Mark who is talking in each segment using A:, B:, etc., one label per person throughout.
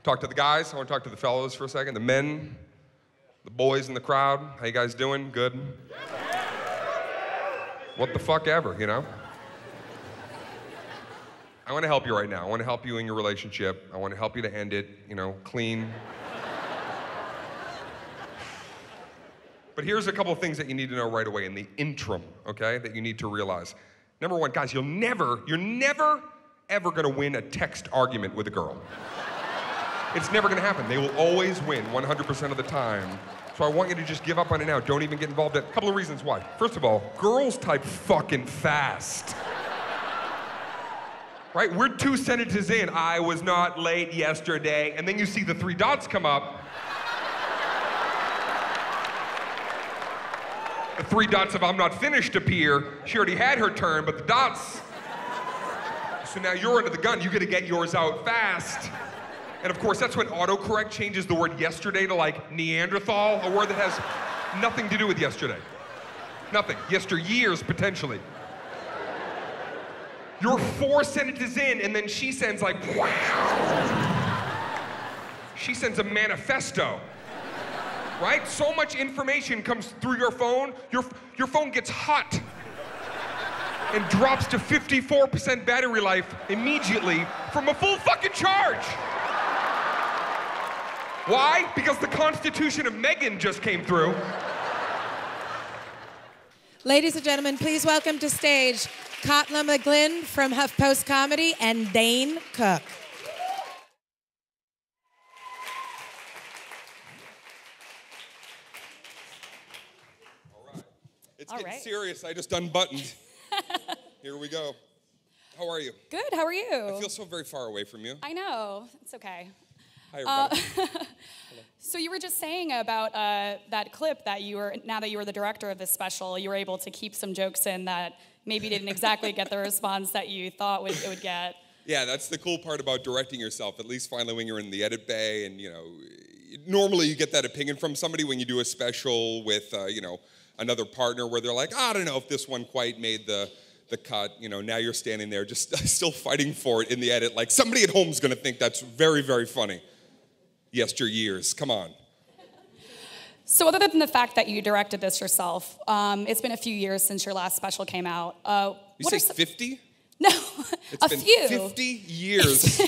A: Talk to the guys. I want to talk to the fellows for a second. The men, the boys in the crowd. How you guys doing? Good? What the fuck ever, you know? I want to help you right now. I want to help you in your relationship. I want to help you to end it, you know, clean. But here's a couple of things that you need to know right away in the interim, okay, that you need to realize. Number one, guys, you're never, ever gonna win a text argument with a girl. It's never gonna happen. They will always win 100% of the time. So I want you to just give up on it now. Don't even get involved in it. A couple of reasons why. First of all, girls type fucking fast. Right, we're 2 sentences in. I was not late yesterday. And then you see the 3 dots come up. The 3 dots of I'm not finished appear. She already had her turn, but the dots. So now you're under the gun. You gotta get yours out fast. And of course, that's when autocorrect changes the word yesterday to like Neanderthal, a word that has nothing to do with yesterday. Nothing. Yesteryears, potentially. You're 4 sentences in, and then she sends like, wow. She sends a manifesto. Right? So much information comes through your phone, your phone gets hot and drops to 54% battery life immediately from a full fucking charge. Why? Because the Constitution of Megan just came through.
B: Ladies and gentlemen, please welcome to stage Katla McGlynn from HuffPost Comedy and Dane Cook.
A: It's getting serious. I just unbuttoned. Here we go. How are you?
C: Good. How are you?
A: I feel so very far away from you.
C: I know. It's okay.
A: Hi, everybody.
C: So you were just saying about that clip that now that you were the director of this special, you were able to keep some jokes in that maybe didn't exactly get the response that you thought it would get.
A: Yeah, that's the cool part about directing yourself, at least finally when you're in the edit bay and, you know, normally you get that opinion from somebody when you do a special with, you know, another partner where they're like, I don't know if this one quite made the cut. You know, now you're standing there just still fighting for it in the edit. Like somebody at home is going to think that's very, very funny. Yesteryears, come on.
C: So other than the fact that you directed this yourself, it's been a few years since your last special came out.
A: You say 50?
C: No,
A: it's been
C: few.
A: 50 years.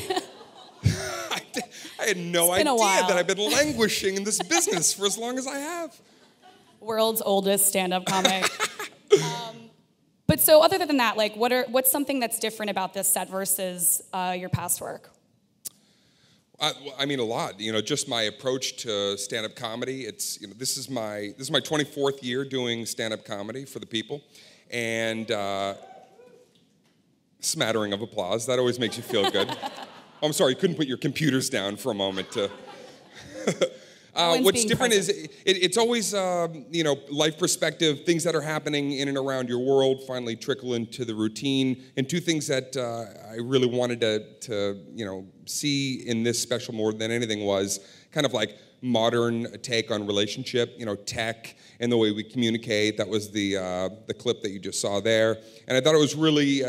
A: I had no idea that I've been languishing in this business for as long as I have.
C: World's oldest stand-up comic. But so other than that, like, what's something that's different about this set versus your past work?
A: I mean, a lot. You know, just my approach to stand-up comedy. It's, you know, this is my 24th year doing stand-up comedy for the people, and smattering of applause. That always makes you feel good. I'm sorry, you couldn't put your computers down for a moment to. What's different is it's always, you know, life perspective, things that are happening in and around your world finally trickle into the routine. And 2 things that I really wanted to, you know, see in this special more than anything was kind of like modern take on relationship, you know, tech and the way we communicate. That was the clip that you just saw there. And I thought it was really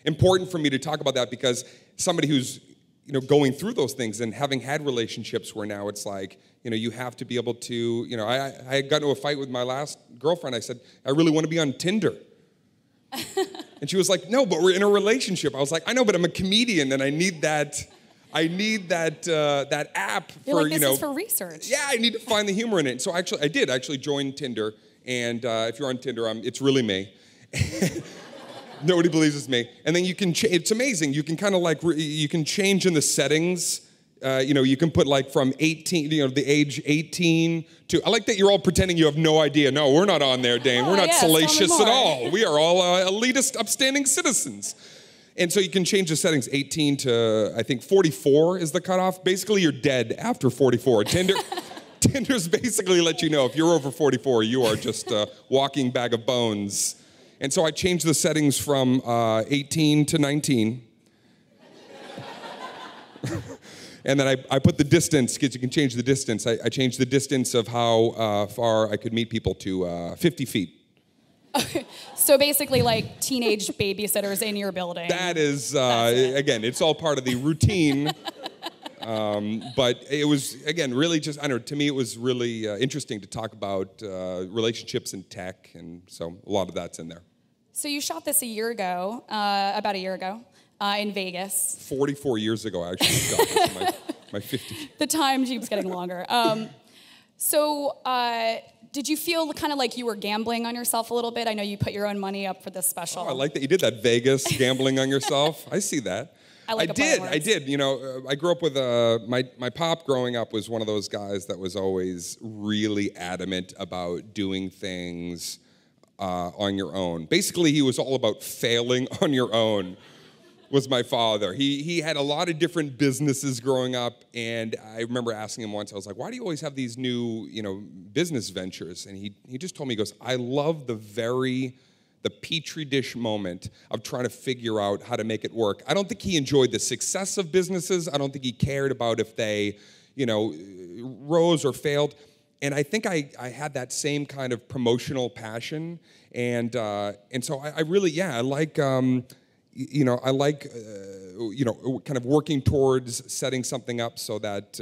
A: important for me to talk about that because somebody who's, you know, going through those things and having had relationships where now it's like, you know, you have to be able to, you know, I had gotten into a fight with my last girlfriend. I said, I really want to be on Tinder. And she was like, no, but we're in a relationship. I was like, I know, but I'm a comedian and I need that app for,
C: like,
A: you know.
C: This is for research.
A: Yeah, I need to find the humor in it. So I did actually join Tinder. And if you're on Tinder, it's really me. Nobody believes it's me. And then you can, it's amazing. You can kind of like, you can change in the settings. You know, you can put like from 18, you know, the age 18 to, I like that you're all pretending you have no idea. No, we're not on there, Dane. We're not salacious at all. We are all elitist, upstanding citizens. And so you can change the settings 18 to, I think 44 is the cutoff. Basically, you're dead after 44. Tinder's basically let you know if you're over 44, you are just a walking bag of bones. And so I changed the settings from 18 to 19. And then I put the distance, because you can change the distance. I changed the distance of how far I could meet people to 50 feet.
C: Okay. So basically like teenage babysitters in your building.
A: That is, again, it's all part of the routine But it was, again, really just, I don't know, to me it was really interesting to talk about relationships in tech, and so a lot of that's in there.
C: So you shot this a year ago, about a year ago, in Vegas.
A: 44 years ago, I actually shot this, my 50.
C: The time keeps getting longer. Did you feel kind of like you were gambling on yourself a little bit? I know you put your own money up for this special.
A: Oh, I like that you did that, Vegas, gambling on yourself. I see that. I did. You know, I grew up with my pop growing up was one of those guys that was always really adamant about doing things on your own. Basically, he was all about failing on your own. Was my father. He had a lot of different businesses growing up, and I remember asking him once, I was like, why do you always have these new, business ventures? And he just told me, he goes, I love the petri dish moment of trying to figure out how to make it work. I don't think he enjoyed the success of businesses. I don't think he cared about if they, rose or failed. And I think I had that same kind of promotional passion, and so I really, I like. I like, kind of working towards setting something up so that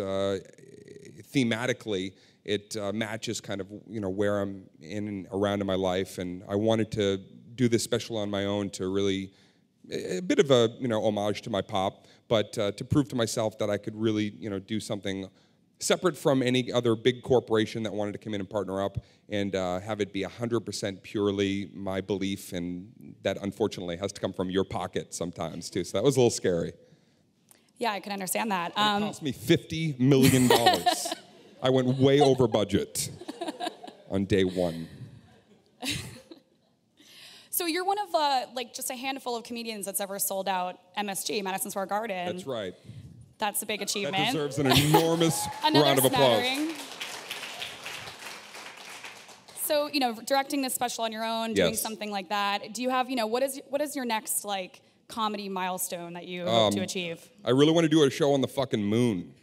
A: thematically it matches kind of, where I'm in and around in my life. And I wanted to do this special on my own to really, a bit of a, homage to my pop, but to prove to myself that I could really, do something separate from any other big corporation that wanted to come in and partner up and have it be 100% purely my belief, and that unfortunately has to come from your pocket sometimes too. So that was a little scary.
C: Yeah, I can understand that.
A: It cost me $50 million. I went way over budget on day one.
C: So you're one of just a handful of comedians that's ever sold out MSG, Madison Square Garden.
A: That's right.
C: That's a big achievement.
A: That deserves an enormous round of applause.
C: So, directing this special on your own, doing something like that, do you have, what is your next, comedy milestone that you hope to achieve?
A: I really want to do a show on the fucking moon.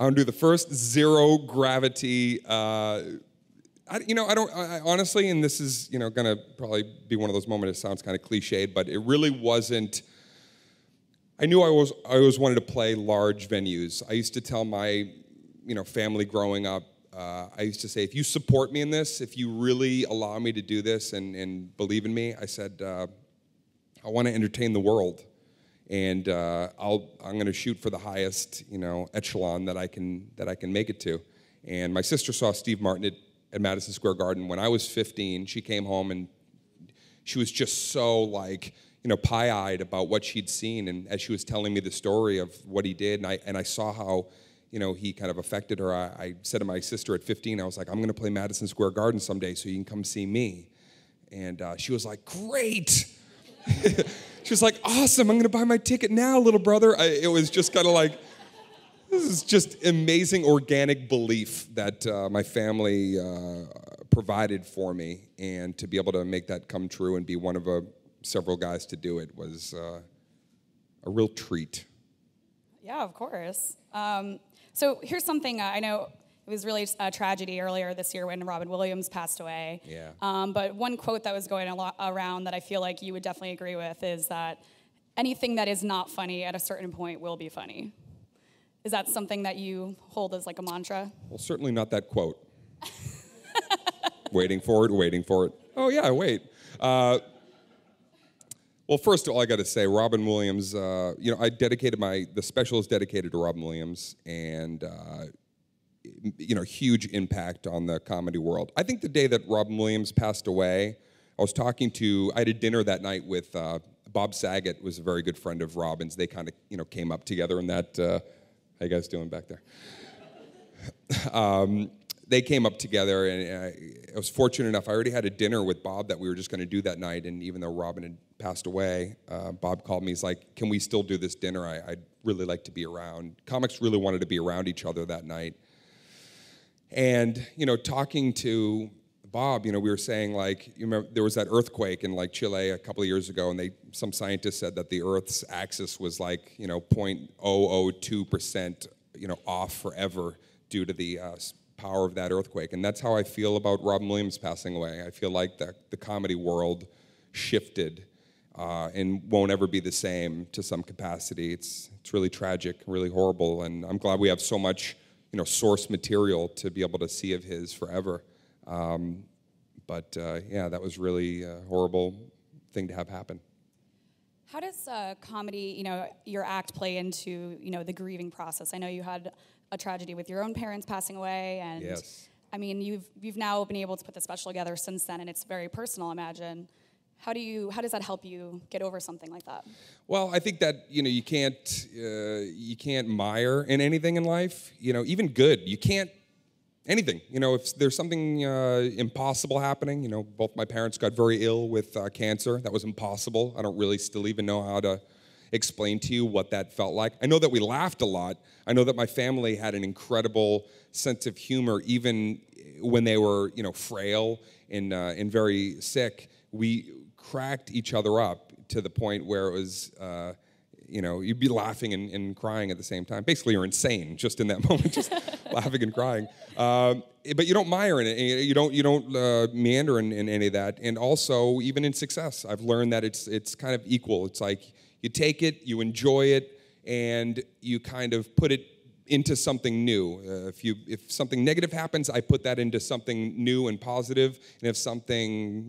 A: I want to do the first zero gravity, honestly, and this is, going to probably be one of those moments, it sounds kind of cliched, but it really wasn't. I knew I always wanted to play large venues. I used to tell my, family growing up, I used to say, if you support me in this, if you really allow me to do this and believe in me, I said, I want to entertain the world, and I'm going to shoot for the highest, echelon that I can make it to. And my sister saw Steve Martin at Madison Square Garden when I was 15. She came home and she was just so pie-eyed about what she'd seen, and as she was telling me the story of what he did, and I saw how, he kind of affected her. I said to my sister at 15, I was like, I'm going to play Madison Square Garden someday, so you can come see me. And she was like, great. She was like, awesome. I'm going to buy my ticket now, little brother. It was just kind of like, this is just amazing organic belief that my family provided for me, and to be able to make that come true and be one of several guys to do it was a real treat.
C: Yeah, of course. So here's something I know it was really a tragedy earlier this year when Robin Williams passed away.
A: Yeah.
C: But one quote that was going around that I feel like you would definitely agree with is that anything that is not funny at a certain point will be funny. Is that something that you hold as a mantra?
A: Well, certainly not that quote. Waiting for it. Oh yeah, wait. Well, first of all, I got to say, Robin Williams, I dedicated the special is dedicated to Robin Williams, and, huge impact on the comedy world. I think the day that Robin Williams passed away, I had a dinner that night with Bob Saget, was a very good friend of Robin's. They kind of, came up together in that, how you guys doing back there? They came up together, and I was fortunate enough, I already had a dinner with Bob that we were just going to do that night, and even though Robin had passed away, Bob called me, he's like, can we still do this dinner? I'd really like to be around. Comics really wanted to be around each other that night. And, talking to Bob, we were saying, you remember, there was that earthquake in, Chile a couple of years ago, and some scientists said that the Earth's axis was 0.002%, off forever due to the power of that earthquake. And that's how I feel about Robin Williams passing away. I feel like the comedy world shifted and won't ever be the same to some capacity. It's really tragic, really horrible, and I'm glad we have so much, source material to be able to see of his forever. But that was really a horrible thing to have happen.
C: How does comedy, your act play into, the grieving process? I know you had a tragedy with your own parents passing away, and
A: yes.
C: I mean, you've now been able to put the special together since then, and it's very personal, I imagine. How does that help you get over something like that?
A: Well, I think that you can't mire in anything in life. Even good, you can't anything. If there's something impossible happening, both my parents got very ill with cancer. That was impossible. I don't really still even know how to explain to you what that felt like. I know that we laughed a lot. I know that my family had an incredible sense of humor, even when they were, frail and very sick. We cracked each other up to the point where it was, you'd be laughing and crying at the same time. Basically, you're insane just in that moment, just laughing and crying. But you don't mire in it. You don't meander in any of that. And also, even in success, I've learned that it's kind of equal. It's like you take it, you enjoy it, and you kind of put it into something new. If something negative happens, I put that into something new and positive. And if something,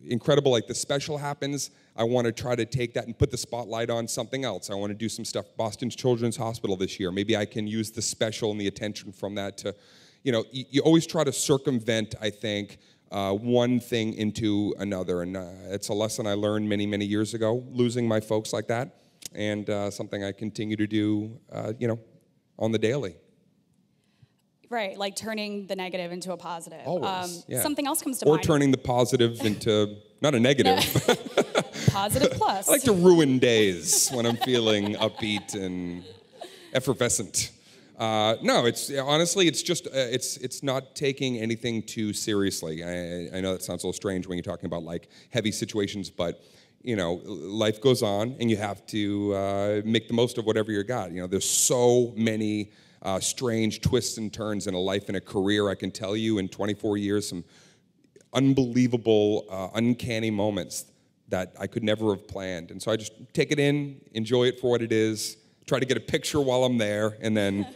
A: incredible like the special happens, I want to try to take that and put the spotlight on something else. I want to do some stuff, Boston Children's Hospital this year. Maybe I can use the special and the attention from that to, you always try to circumvent, I think, one thing into another. And it's a lesson I learned many, many years ago, losing my folks like that, and something I continue to do, on the daily.
C: Right, like turning the negative into a positive.
A: Always, yeah.
C: Something else comes to mind.
A: Or turning the positive into, not a negative.
C: Positive plus.
A: I like to ruin days when I'm feeling upbeat and effervescent. No, it's honestly, it's just, it's not taking anything too seriously. I know that sounds a little strange when you're talking about like heavy situations, but life goes on and you have to make the most of whatever you got. There's so many strange twists and turns in a life and a career. I can tell you in 24 years, some unbelievable, uncanny moments that I could never have planned. And so I just take it in, enjoy it for what it is, try to get a picture while I'm there, and then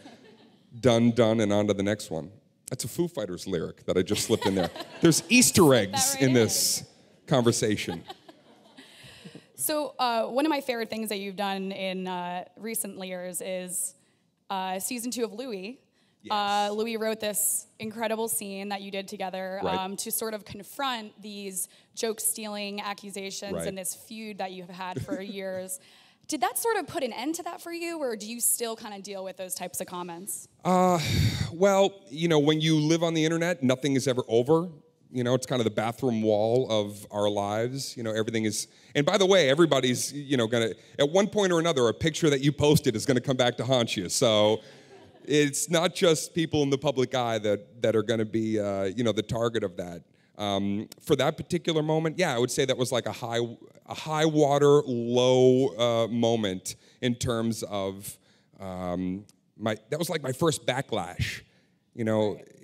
A: done, and on to the next one. That's a Foo Fighters lyric that I just slipped in there. There's Easter eggs in this conversation.
C: So one of my favorite things that you've done in recent years is season 2 of Louie.
A: Yes.
C: Louie wrote this incredible scene that you did together
A: Right.
C: to sort of confront these joke-stealing accusations
A: Right.
C: and this feud that you've had for years. Did that sort of put an end to that for you, or do you still kind of deal with those types of comments?
A: Well, when you live on the internet, nothing is ever over. It's kind of the bathroom wall of our lives. Everything is, and by the way, everybody's, gonna, at one point or another, a picture that you posted is gonna come back to haunt you. So it's not just people in the public eye that are gonna be, the target of that. For that particular moment, I would say that was like a high water, low moment in terms of, that was like my first backlash,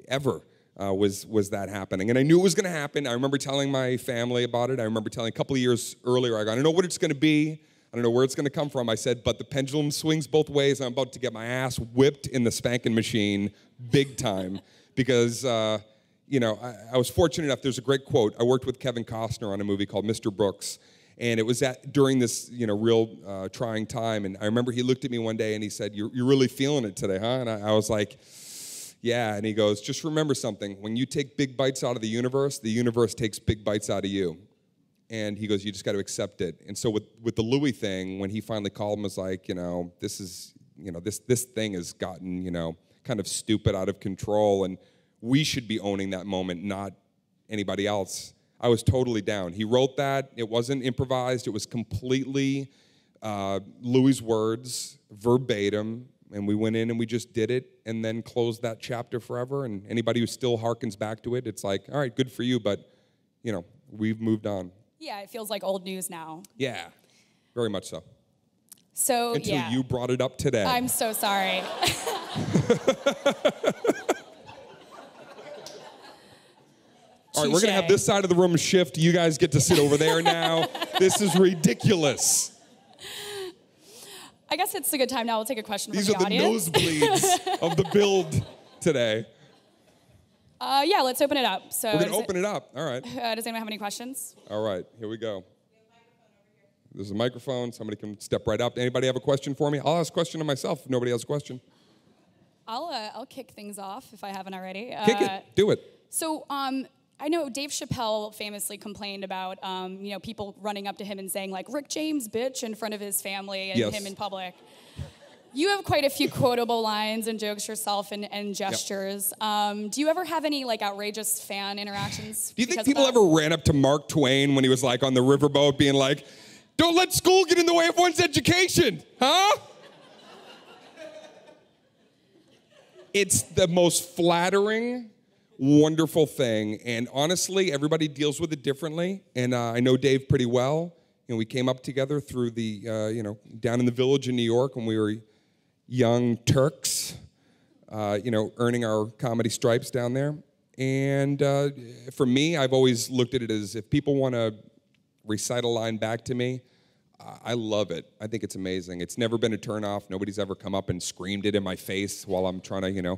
A: ever. Was that happening. And I knew it was going to happen. I remember telling my family about it. I remember telling a couple of years earlier, I don't know what it's going to be. I don't know where it's going to come from. I said, but the pendulum swings both ways. I'm about to get my ass whipped in the spanking machine big time because, I was fortunate enough. There's a great quote. I worked with Kevin Costner on a movie called Mr. Brooks. And it was during this, real trying time. And I remember he looked at me one day and he said, you're really feeling it today, huh? And I was like, yeah, and he goes, just remember something. When you take big bites out of the universe takes big bites out of you. And he goes, you just got to accept it. And so with the Louie thing, when he finally called him, was like, this is, this thing has gotten, kind of stupid, out of control, and we should be owning that moment, not anybody else. I was totally down. He wrote that. It wasn't improvised. It was completely Louie's words, verbatim. And we went in and we just did it and then closed that chapter forever. And anybody who still harkens back to it, it's like, all right, good for you, but, we've moved on.
C: Yeah, it feels like old news now.
A: Yeah, very much so.
C: So,
A: Until you brought it up today.
C: I'm so sorry.
A: All right, we're going to have this side of the room shift. You guys get to sit over there now. This is ridiculous.
C: I guess it's a good time now. We'll take a question
A: These
C: from the audience.
A: These are the nosebleeds of the build today.
C: Yeah, let's open it up. So
A: we're going to open it up. All right.
C: Does anyone have any questions?
A: All right, here we go. There's a microphone. Somebody can step right up. Anybody have a question for me? I'll ask a question to myself if nobody has a question.
C: I'll kick things off if I haven't already.
A: Kick it. Do it.
C: So I know Dave Chappelle famously complained about people running up to him and saying like "Rick James, bitch" in front of his family and him in public. You have quite a few quotable lines and jokes yourself and gestures. Yep. Do you ever have any like outrageous fan interactions?
A: Do you think people ever ran up to Mark Twain when he was like on the riverboat being like, "Don't let school get in the way of one's education," huh? It's the most flattering, wonderful thing, and honestly, everybody deals with it differently, and I know Dave pretty well. We came up together through the, down in the village in New York when we were young Turks, earning our comedy stripes down there. And for me, I've always looked at it as if people want to recite a line back to me, I love it. I think it's amazing. It's never been a turnoff. Nobody's ever come up and screamed it in my face while I'm trying to,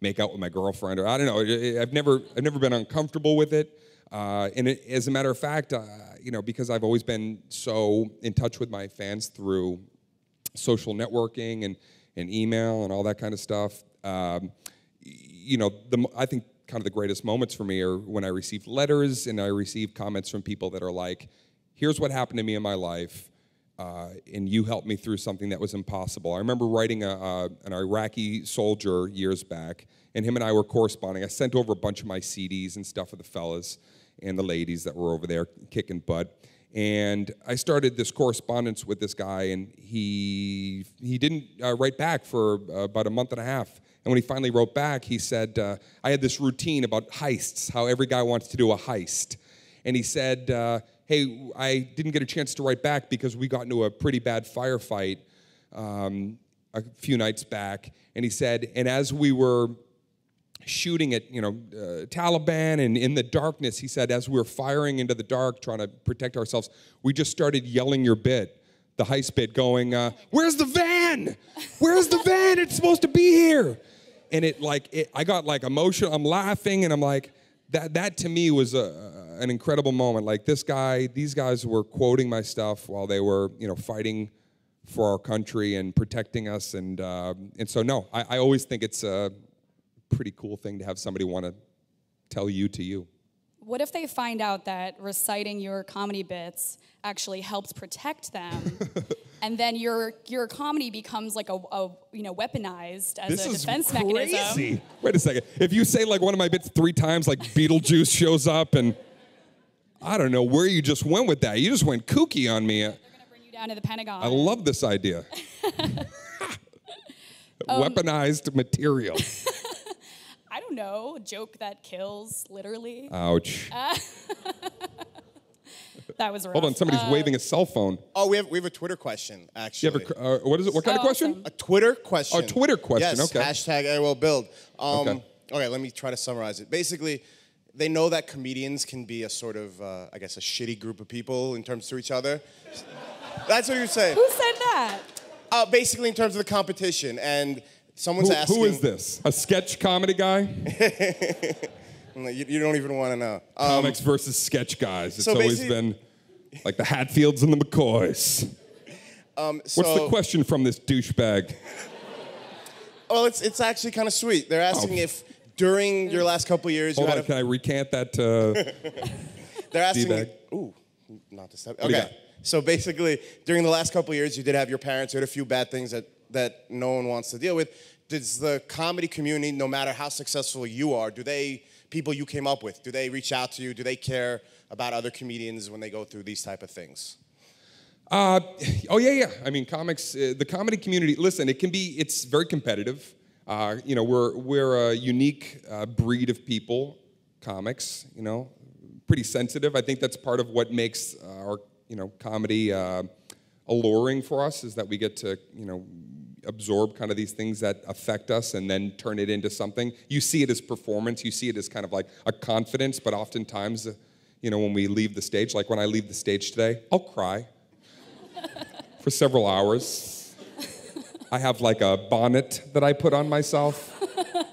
A: make out with my girlfriend. Or I don't know. I've never been uncomfortable with it. As a matter of fact, because I've always been so in touch with my fans through social networking and email and all that kind of stuff, I think kind of the greatest moments for me are when I receive letters and I receive comments from people that are like, here's what happened to me in my life, and you helped me through something that was impossible. I remember writing an Iraqi soldier years back, and him and I were corresponding. I sent over a bunch of my CDs and stuff for the fellas and the ladies that were over there kicking butt. And I started this correspondence with this guy, and he didn't write back for about a month and a half. And when he finally wrote back, he said, I had this routine about heists, how every guy wants to do a heist. And he said, hey, I didn't get a chance to write back because we got into a pretty bad firefight a few nights back. And he said, and as we were shooting at, Taliban and in the darkness, he said, as we were firing into the dark, trying to protect ourselves, we just started yelling your bit, the heist bit, going, where's the van? Where's the van? It's supposed to be here. And I got emotional. I'm laughing, and I'm like, that to me was an incredible moment. Like these guys were quoting my stuff while they were, fighting for our country and protecting us. And so, no, I always think it's a pretty cool thing to have somebody want to tell you to you.
C: What if they find out that reciting your comedy bits actually helps protect them, and then your comedy becomes like a weaponized as a defense mechanism?
A: Wait a second. If you say one of my bits 3 times, like Beetlejuice shows up, and I don't know where you just went with that. You just went kooky on me.
C: They're gonna bring you down to the Pentagon.
A: I love this idea. Weaponized material.
C: I don't know, a joke that kills, literally.
A: Ouch.
C: That was rough.
A: Hold on, somebody's waving a cell phone.
D: Oh, we have a Twitter question, actually.
A: You have what is it? What kind of question?
C: Awesome.
D: A Twitter question.
A: Oh, Twitter question,
D: yes,
A: okay.
D: Hashtag AOL Build.
A: Okay,
D: let me try to summarize it. Basically, they know that comedians can be a sort of, a shitty group of people in terms to each other. That's what he was saying.
C: Who said that?
D: Basically, in terms of the competition, and someone's asking...
A: Who is this? A sketch comedy guy?
D: You don't even want to know.
A: Comics versus sketch guys. It's always been like the Hatfields and the McCoys. What's the question from this douchebag?
D: Well, it's actually kind of sweet. They're asking if during your last couple of years...
A: Hold on, can I recant that
D: They're asking...
A: D-bag?
D: Ooh, not this time. Okay. So basically, during the last couple of years, you did have your parents. You had a few bad things that no one wants to deal with. Does the comedy community, no matter how successful you are, people you came up with, do they reach out to you? Do they care about other comedians when they go through these type of things?
A: Yeah. I mean, comics, the comedy community, listen, it's very competitive. We're a unique breed of people, comics, pretty sensitive. I think that's part of what makes our, comedy alluring for us, is that we get to, absorb kind of these things that affect us and then turn it into something. You see it as performance. You see it as kind of like a confidence, but oftentimes, when we leave the stage, like when I leave the stage today, I'll cry for several hours. I have like a bonnet that I put on myself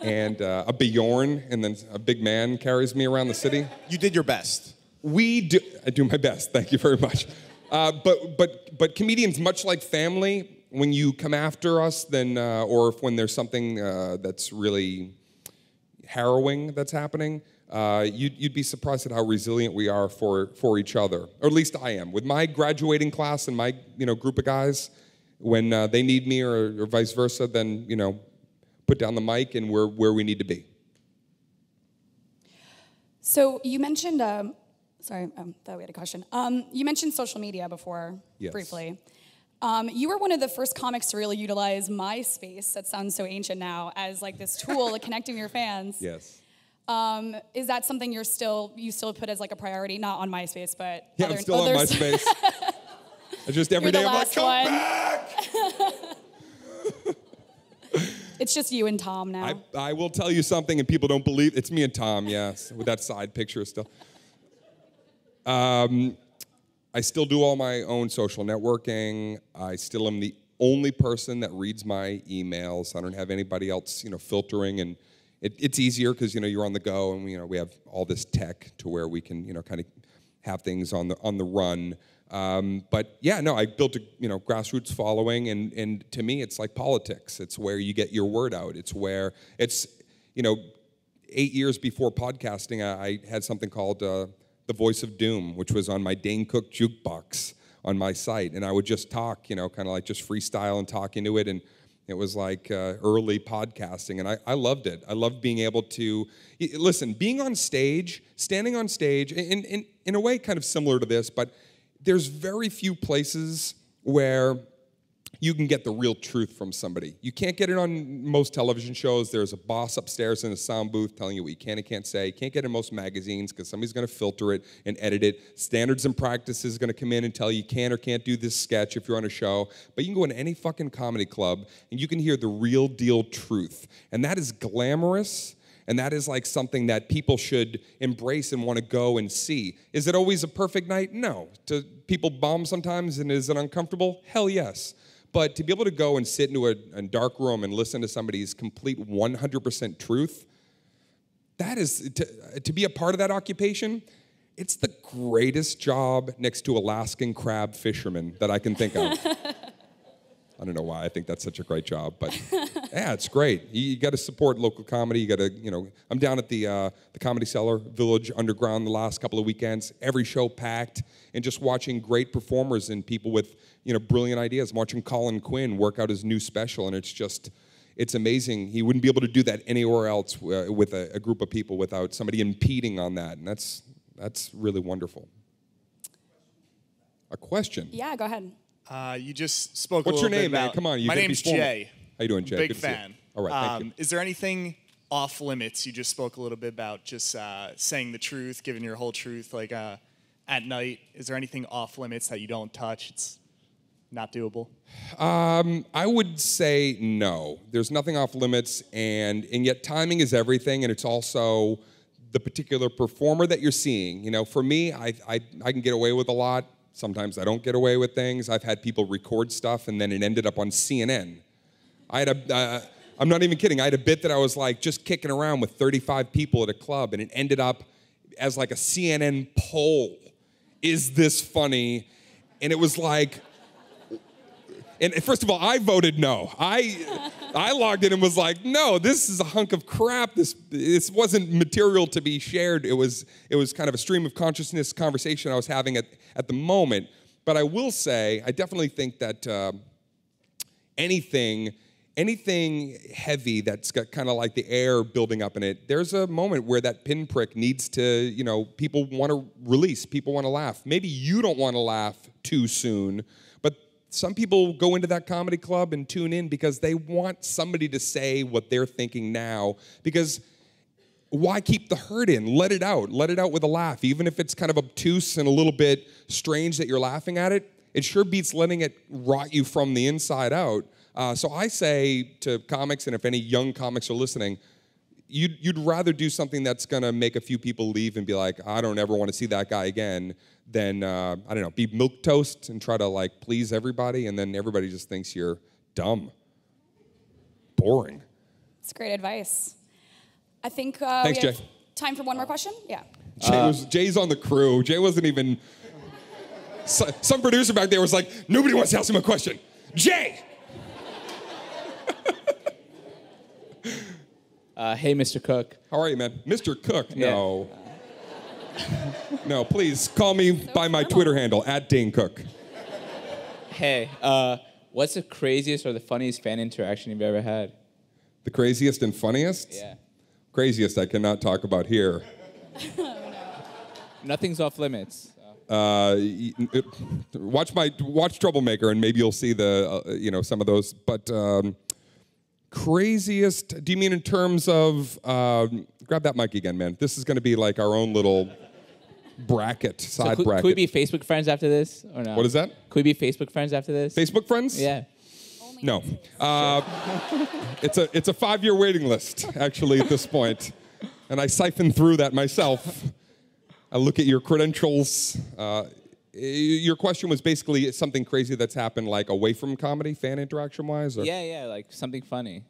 A: and a Bjorn, and then a big man carries me around the city.
D: You did your best.
A: I do my best. Thank you very much. But comedians, much like family, when you come after us, then or if when there's something that's really harrowing that's happening, you'd be surprised at how resilient we are for each other, or at least I am. With my graduating class and my group of guys, when they need me or vice versa, then put down the mic and we're where we need to be.
C: So you mentioned, sorry, I thought we had a question. You mentioned social media before,
A: yes. Briefly.
C: You were one of the first comics to really utilize MySpace, that sounds so ancient now, as like this tool of connecting with your fans.
A: Yes.
C: Is that something you still put as like a priority? Not on MySpace, but
A: yeah, I'm still on MySpace. I just every day I'm like, come back!
C: It's just you and Tom now.
A: I will tell you something, and people don't believe it's me and Tom. Yes, with that side picture still. I still do all my own social networking. I still am the only person that reads my emails. I don't have anybody else, filtering, and it's easier because you're on the go, and we have all this tech to where we can kind of have things on the run. But yeah, no, I built a grassroots following, and to me, it's like politics. It's where you get your word out. It's where 8 years before podcasting, I had something called The Voice of Doom, which was on my Dane Cook jukebox on my site, and I would just talk, kind of like just freestyle and talk into it, and it was like early podcasting, and I loved it. I loved being able to listen, being on stage, standing on stage, in a way kind of similar to this, but there's very few places where you can get the real truth from somebody. You can't get it on most television shows. There's a boss upstairs in a sound booth telling you what you can and can't say. You can't get it in most magazines because somebody's going to filter it and edit it. Standards and practices going to come in and tell you can or can't do this sketch if you're on a show. But you can go into any fucking comedy club and you can hear the real deal truth. And that is glamorous. And that is like something that people should embrace and want to go and see. Is it always a perfect night? No. Do people bomb sometimes, and is it uncomfortable? Hell yes. But to be able to go and sit into a dark room and listen to somebody's complete 100% truth, that is, to be a part of that occupation, it's the greatest job next to Alaskan crab fishermen that I can think of. I don't know why I think that's such a great job, but yeah, it's great. You got to support local comedy. You got to, I'm down at the Comedy Cellar Village Underground the last couple of weekends. Every show packed, and just watching great performers and people with brilliant ideas. I'm watching Colin Quinn work out his new special, and it's amazing. He wouldn't be able to do that anywhere else with a group of people without somebody impeding on that, and that's really wonderful. A question?
C: Yeah, go ahead.
E: You just spoke
A: What's
E: a little
A: your name,
E: bit about...
A: man? Come on.
E: My name's Jay.
A: How you doing, Jay?
E: Big
A: Good
E: fan.
A: All right, thank you.
E: Is there anything off limits? You just spoke a little bit about just saying the truth, giving your whole truth, like at night. Is there anything off limits that you don't touch? It's not doable?
A: I would say no. There's nothing off limits, and yet timing is everything, and it's also the particular performer that you're seeing. For me, I can get away with a lot. Sometimes I don't get away with things. I've had people record stuff, and then it ended up on CNN. I'm not even kidding. I had a bit that I was like just kicking around with 35 people at a club, and it ended up as like a CNN poll. Is this funny? And it was like, and first of all, I voted no. I logged in and was like, no, this is a hunk of crap. This wasn't material to be shared. It was kind of a stream of consciousness conversation I was having at the moment. But I will say, I definitely think that anything heavy that's got kind of like the air building up in it, there's a moment where that pinprick needs to, people want to release, people want to laugh. Maybe you don't want to laugh too soon, but some people go into that comedy club and tune in because they want somebody to say what they're thinking now, because why keep the hurt in? Let it out with a laugh. Even if it's kind of obtuse and a little bit strange that you're laughing at it, it sure beats letting it rot you from the inside out. So I say to comics, and if any young comics are listening, you'd rather do something that's going to make a few people leave and be like, I don't ever want to see that guy again, than, I don't know, be milquetoast and try to, like, please everybody, and then everybody just thinks you're dumb. Boring.
C: It's great advice. I think
A: Thanks,
C: we have
A: Jay.
C: time for one more question. Yeah.
A: Jay's on the crew. Jay wasn't even... Some producer back there was like, nobody wants to ask him a question. Jay!
F: Hey, Mr. Cook.
A: How are you, man? Mr. Cook?
F: Yeah.
A: No. No, please, call me by my Twitter handle, @Dane Cook.
F: Hey, what's the craziest or the funniest fan interaction you've ever had?
A: The craziest and funniest?
F: Yeah.
A: Craziest I cannot talk about here.
F: Nothing's off limits.
A: Watch Troublemaker, and maybe you'll see the some of those. But craziest? Do you mean in terms of? Grab that mic again, man. This is going to be like our own little bracket, side bracket.
F: Could we be Facebook friends after this, or no?
A: What is that?
F: Could we be Facebook friends after this?
A: Facebook friends?
F: Yeah.
A: No. It's a 5-year waiting list, actually, at this point. And I siphon through that myself. I look at your credentials. Your question was basically something crazy that's happened, like, away from comedy, fan interaction-wise? Or?
F: Yeah, like something funny.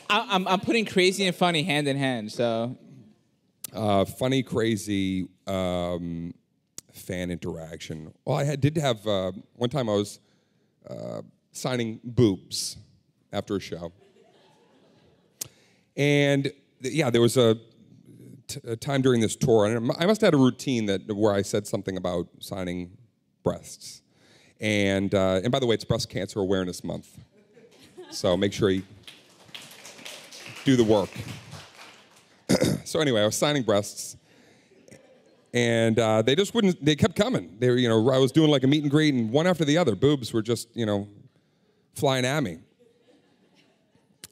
F: I'm putting crazy and funny hand in hand, so.
A: Funny, crazy fan interaction. Well, I did have, one time I was signing boobs after a show. And yeah, there was a time during this tour, and I must have had a routine where I said something about signing breasts. And by the way, it's Breast Cancer Awareness Month. So make sure you do the work. So anyway, I was signing breasts, and they just wouldn't, they kept coming. They were, I was doing like a meet and greet, and one after the other, boobs were just, flying at me.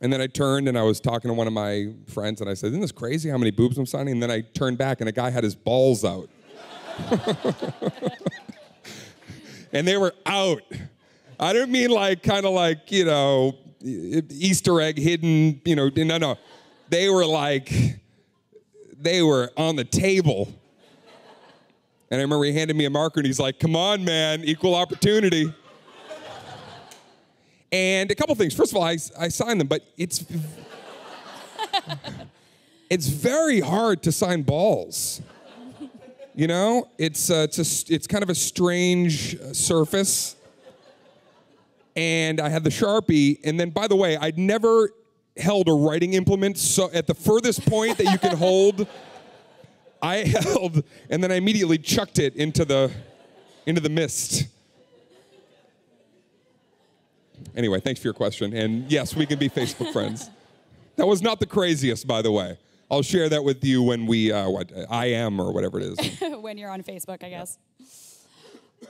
A: And then I turned, and I was talking to one of my friends, and I said, isn't this crazy how many boobs I'm signing? And then I turned back, and a guy had his balls out. And they were out. I don't mean like, kind of like, Easter egg hidden, no. They were like, they were on the table. And I remember he handed me a marker, and he's like, come on, man, equal opportunity. And a couple things. First of all, I signed them, but it's very hard to sign balls. It's kind of a strange surface. And I had the Sharpie, and then, by the way, I'd never held a writing implement, so at the furthest point that you can hold, I held, and then I immediately chucked it into the mist. Anyway, thanks for your question, and yes, we can be Facebook friends. That was not the craziest, by the way. I'll share that with you when we, I am, or whatever it is.
C: When you're on Facebook, I guess.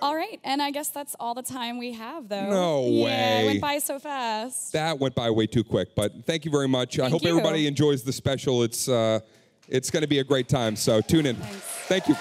C: All right, and I guess that's all the time we have, though.
A: No way.
C: Yeah, it went by so fast.
A: That went by way too quick, but thank you very much. I hope everybody enjoys the special. It's going to be a great time, so tune in.
C: Thanks.
A: Thank you.